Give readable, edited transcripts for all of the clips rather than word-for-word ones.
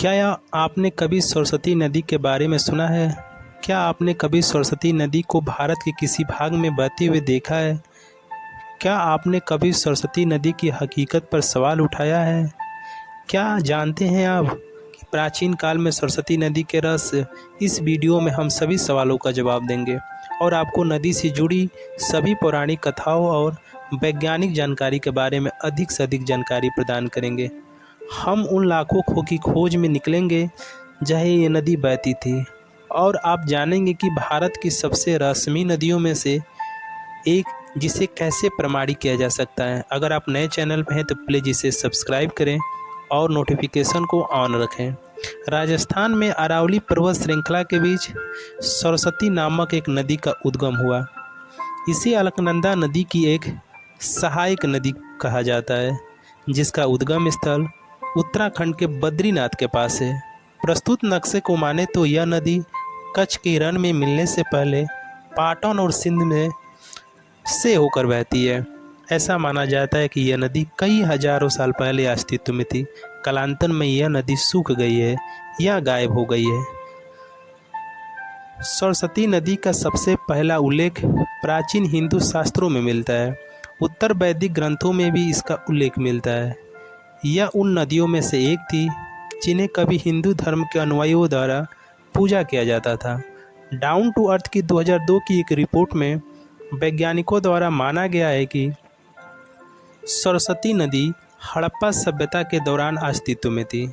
क्या आपने कभी सरस्वती नदी के बारे में सुना है? क्या आपने कभी सरस्वती नदी को भारत के किसी भाग में बहते हुए देखा है? क्या आपने कभी सरस्वती नदी की हकीकत पर सवाल उठाया है? क्या जानते हैं आप कि प्राचीन काल में सरस्वती नदी के रहस्य? इस वीडियो में हम सभी सवालों का जवाब देंगे और आपको नदी से जुड़ी सभी पौराणिक कथाओं और वैज्ञानिक जानकारी के बारे में अधिक से अधिक जानकारी प्रदान करेंगे। हम उन लाखों खो की खोज में निकलेंगे जहाँ ये नदी बहती थी और आप जानेंगे कि भारत की सबसे रहस्यमयी नदियों में से एक, जिसे कैसे प्रमाणित किया जा सकता है। अगर आप नए चैनल पर हैं तो प्लीज़ इसे सब्सक्राइब करें और नोटिफिकेशन को ऑन रखें। राजस्थान में अरावली पर्वत श्रृंखला के बीच सरस्वती नामक एक नदी का उद्गम हुआ। इसे अलकनंदा नदी की एक सहायक नदी कहा जाता है, जिसका उद्गम स्थल उत्तराखंड के बद्रीनाथ के पास है। प्रस्तुत नक्शे को माने तो यह नदी कच्छ के रण में मिलने से पहले पाटन और सिंध में से होकर बहती है। ऐसा माना जाता है कि यह नदी कई हजारों साल पहले अस्तित्व में थी। कालांतर में यह नदी सूख गई है या गायब हो गई है। सरस्वती नदी का सबसे पहला उल्लेख प्राचीन हिंदू शास्त्रों में मिलता है। उत्तर वैदिक ग्रंथों में भी इसका उल्लेख मिलता है। यह उन नदियों में से एक थी जिन्हें कभी हिंदू धर्म के अनुयायियों द्वारा पूजा किया जाता था। डाउन टू अर्थ की 2002 की एक रिपोर्ट में वैज्ञानिकों द्वारा माना गया है कि सरस्वती नदी हड़प्पा सभ्यता के दौरान अस्तित्व में थी।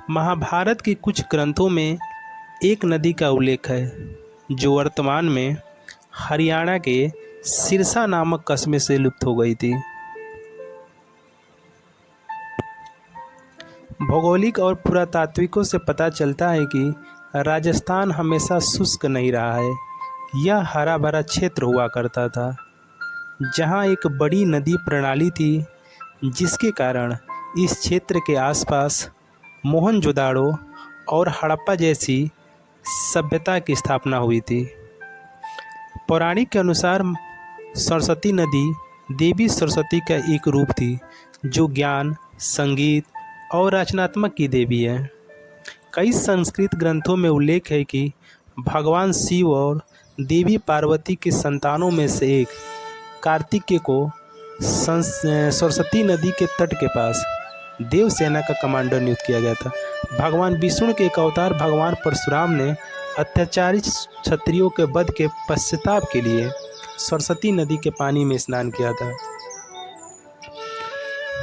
महाभारत के कुछ ग्रंथों में एक नदी का उल्लेख है जो वर्तमान में हरियाणा के सिरसा नामक कस्बे से लुप्त हो गई थी। भौगोलिक और पुरातात्विकों से पता चलता है कि राजस्थान हमेशा शुष्क नहीं रहा है। यह हरा भरा क्षेत्र हुआ करता था जहां एक बड़ी नदी प्रणाली थी, जिसके कारण इस क्षेत्र के आसपास मोहनजोदाड़ो और हड़प्पा जैसी सभ्यता की स्थापना हुई थी। पौराणिक के अनुसार सरस्वती नदी देवी सरस्वती का एक रूप थी जो ज्ञान, संगीत और रचनात्मक की देवी है। कई संस्कृत ग्रंथों में उल्लेख है कि भगवान शिव और देवी पार्वती के संतानों में से एक कार्तिकेय को सरस्वती नदी के तट के पास देवसेना का कमांडर नियुक्त किया गया था। भगवान विष्णु के एक अवतार भगवान परशुराम ने अत्याचारी क्षत्रियों के वध के पश्चाताप के लिए सरस्वती नदी के पानी में स्नान किया था।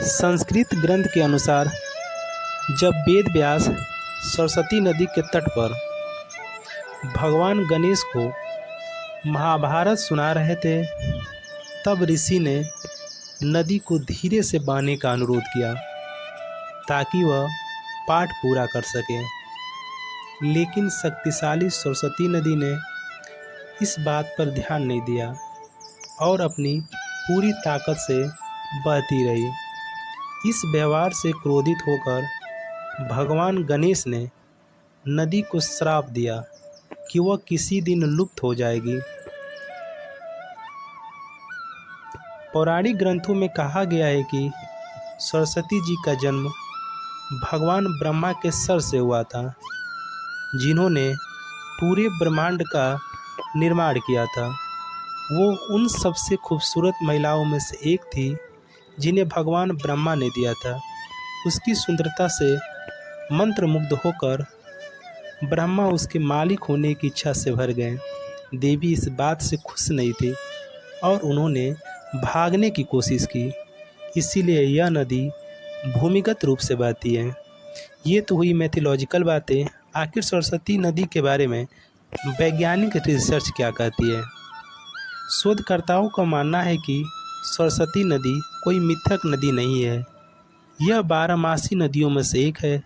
संस्कृत ग्रंथ के अनुसार जब वेद व्यास सरस्वती नदी के तट पर भगवान गणेश को महाभारत सुना रहे थे, तब ऋषि ने नदी को धीरे से बहने का अनुरोध किया ताकि वह पाठ पूरा कर सके। लेकिन शक्तिशाली सरस्वती नदी ने इस बात पर ध्यान नहीं दिया और अपनी पूरी ताकत से बहती रही। इस व्यवहार से क्रोधित होकर भगवान गणेश ने नदी को श्राप दिया कि वह किसी दिन लुप्त हो जाएगी। पौराणिक ग्रंथों में कहा गया है कि सरस्वती जी का जन्म भगवान ब्रह्मा के सर से हुआ था, जिन्होंने पूरे ब्रह्मांड का निर्माण किया था। वो उन सबसे खूबसूरत महिलाओं में से एक थी जिन्हें भगवान ब्रह्मा ने दिया था। उसकी सुंदरता से मंत्रमुग्ध होकर ब्रह्मा उसके मालिक होने की इच्छा से भर गए। देवी इस बात से खुश नहीं थी और उन्होंने भागने की कोशिश की। इसीलिए यह नदी भूमिगत रूप से बहती है। ये तो हुई मैथोलॉजिकल बातें। आखिर सरस्वती नदी के बारे में वैज्ञानिक रिसर्च क्या कहती है? शोधकर्ताओं का मानना है कि सरस्वती नदी कोई मिथक नदी नहीं है। यह 12मासी नदियों में से एक है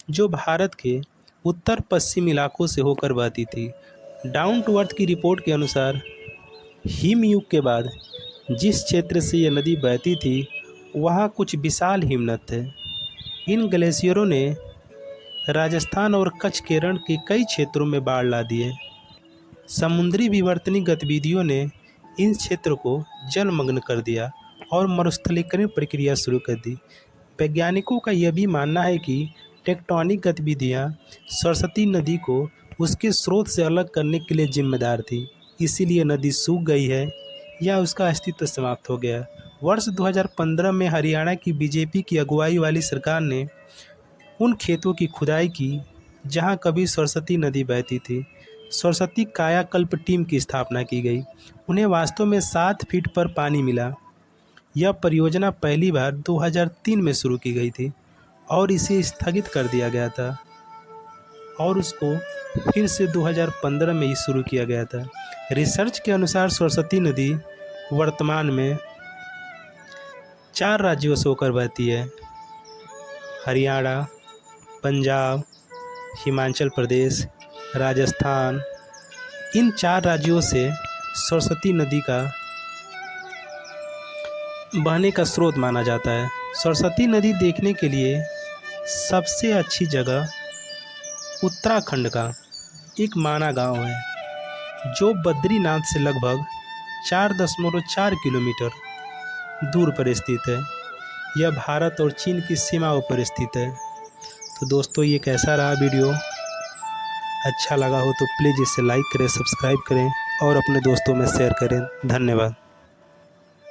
जो भारत के उत्तर पश्चिम इलाकों से होकर बहती थी। डाउन टू अर्थ की रिपोर्ट के अनुसार हिमयुग के बाद जिस क्षेत्र से यह नदी बहती थी वहाँ कुछ विशाल हिमनद थे। इन ग्लेशियरों ने राजस्थान और कच्छ के रण के कई क्षेत्रों में बाढ़ ला दिए। समुद्री विवर्तनिक गतिविधियों ने इन क्षेत्रों को जलमग्न कर दिया और मरुस्थलीकरण प्रक्रिया शुरू कर दी। वैज्ञानिकों का यह भी मानना है कि टेक्टोनिक गतिविधियाँ सरस्वती नदी को उसके स्रोत से अलग करने के लिए जिम्मेदार थी, इसीलिए नदी सूख गई है या उसका अस्तित्व समाप्त हो गया। वर्ष 2015 में हरियाणा की बीजेपी की अगुवाई वाली सरकार ने उन खेतों की खुदाई की जहां कभी सरस्वती नदी बहती थी। सरस्वती कायाकल्प टीम की स्थापना की गई। उन्हें वास्तव में 7 फीट पर पानी मिला। यह परियोजना पहली बार 2003 में शुरू की गई थी और इसे स्थगित कर दिया गया था और उसको फिर से 2015 में ही शुरू किया गया था। रिसर्च के अनुसार सरस्वती नदी वर्तमान में 4 राज्यों से होकर बहती है: हरियाणा, पंजाब, हिमाचल प्रदेश, राजस्थान। इन 4 राज्यों से सरस्वती नदी का बहने का स्रोत माना जाता है। सरस्वती नदी देखने के लिए सबसे अच्छी जगह उत्तराखंड का एक माना गांव है, जो बद्रीनाथ से लगभग 4.4 किलोमीटर दूर पर स्थित है। यह भारत और चीन की सीमाओं पर स्थित है। तो दोस्तों, ये कैसा रहा वीडियो? अच्छा लगा हो तो प्लीज़ इसे लाइक करें, सब्सक्राइब करें और अपने दोस्तों में शेयर करें। धन्यवाद।